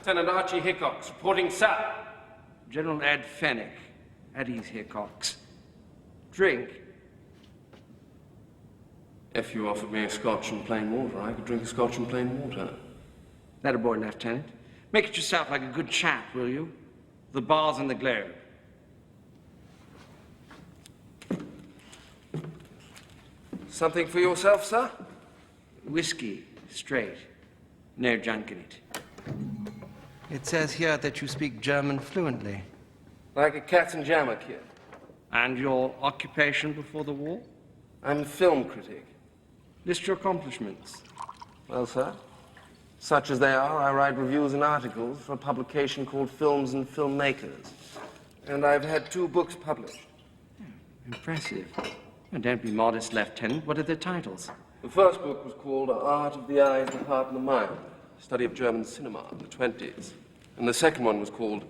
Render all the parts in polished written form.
Lieutenant Archie Hickox, reporting south. General Ed Fennick, at ease, Hickox. Drink. If you offered me a scotch and plain water, I could drink a scotch and plain water. That a boy, Lieutenant. Make it yourself like a good chap, will you? The bars and the globe. Something for yourself, sir? Whiskey, straight. No junk in it. It says here that you speak German fluently. Like a Katzenjammer kid. And your occupation before the war? I'm a film critic. List your accomplishments. Well, sir, such as they are, I write reviews and articles for a publication called Films and Filmmakers. And I've had 2 books published. Impressive. Well, don't be modest, Lieutenant. What are their titles? The first book was called Art of the Eyes, the Heart, and the Mind, a study of German cinema in the 20s. And the second one was called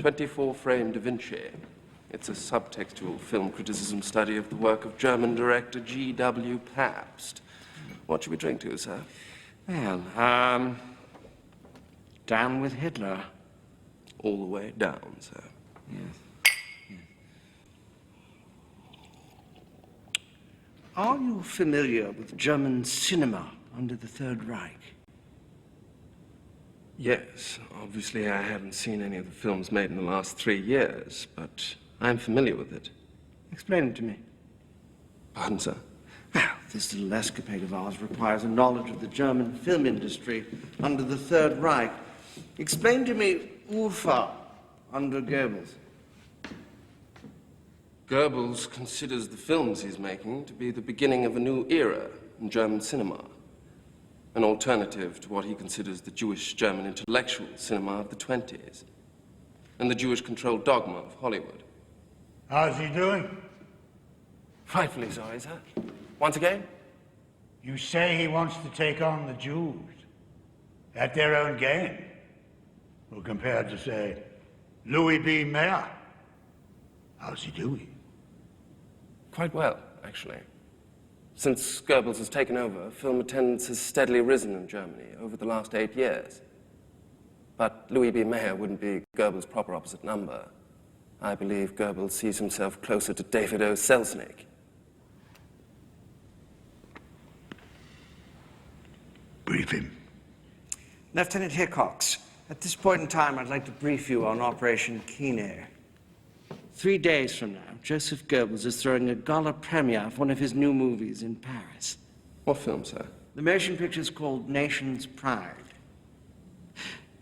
24-Frame Da Vinci. It's a subtextual film criticism study of the work of German director G.W. Pabst. What should we drink to, sir? Well, down with Hitler. All the way down, sir. Yes. Are you familiar with German cinema under the Third Reich? Yes. Obviously, I haven't seen any of the films made in the last 3 years, but I'm familiar with it. Explain it to me. Pardon, sir? Well, this little escapade of ours requires a knowledge of the German film industry under the Third Reich. Explain to me Ufa under Goebbels. Goebbels considers the films he's making to be the beginning of a new era in German cinema, an alternative to what he considers the Jewish German intellectual cinema of the 20s, and the Jewish-controlled dogma of Hollywood. How's he doing? Frightfully sorry, sir. Once again? You say he wants to take on the Jews at their own game. Well, compared to, say, Louis B. Mayer. How's he doing? Quite well, actually. Since Goebbels has taken over, film attendance has steadily risen in Germany over the last 8 years. But Louis B. Mayer wouldn't be Goebbels' proper opposite number. I believe Goebbels sees himself closer to David O. Selznick. Brief him. Lieutenant Hickox, at this point in time, I'd like to brief you on Operation Kino. 3 days from now, Joseph Goebbels is throwing a gala premiere of one of his new movies in Paris. What film, sir? The motion picture is called Nation's Pride.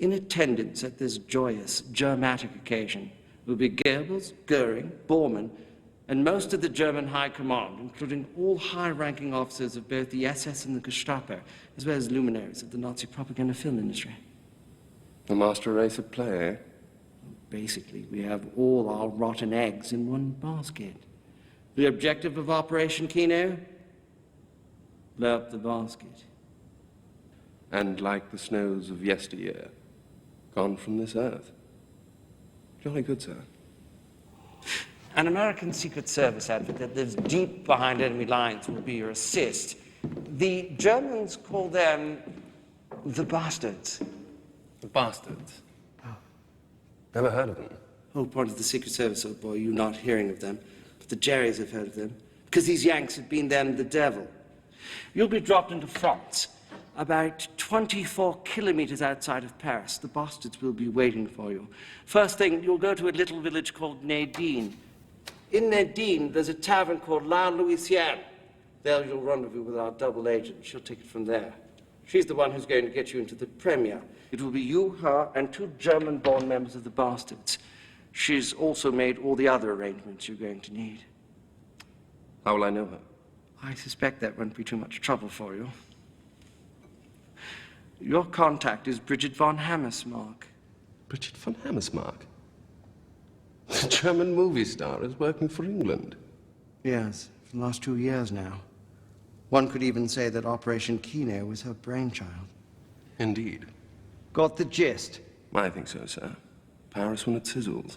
In attendance at this joyous, dramatic occasion will be Goebbels, Goering, Bormann, and most of the German High Command, including all high-ranking officers of both the SS and the Gestapo, as well as luminaries of the Nazi propaganda film industry. A master race at play, eh? Basically, we have all our rotten eggs in one basket. The objective of Operation Kino? Blow up the basket. And like the snows of yesteryear, gone from this earth. Jolly good, sir. An American Secret Service outfit that lives deep behind enemy lines will be your assist. The Germans call them the Bastards. The Bastards? Never heard of them. Whole point of the Secret Service, old boy, you not hearing of them. But the Jerrys have heard of them, because these Yanks have been them the devil. You'll be dropped into France, about 24 kilometers outside of Paris. The Bastards will be waiting for you. First thing, you'll go to a little village called Nadine. In Nadine, there's a tavern called La Louisiane. There you'll rendezvous with our double agent. She'll take it from there. She's the one who's going to get you into the premiere. It will be you, her, and 2 German-born members of the Bastards. She's also made all the other arrangements you're going to need. How will I know her? I suspect that won't be too much trouble for you. Your contact is Bridget von Hammersmark. Bridget von Hammersmark? The German movie star is working for England. Yes, for the last 2 years now. One could even say that Operation Kino was her brainchild. Indeed. Got the gist? I think so, sir. Paris when it sizzles.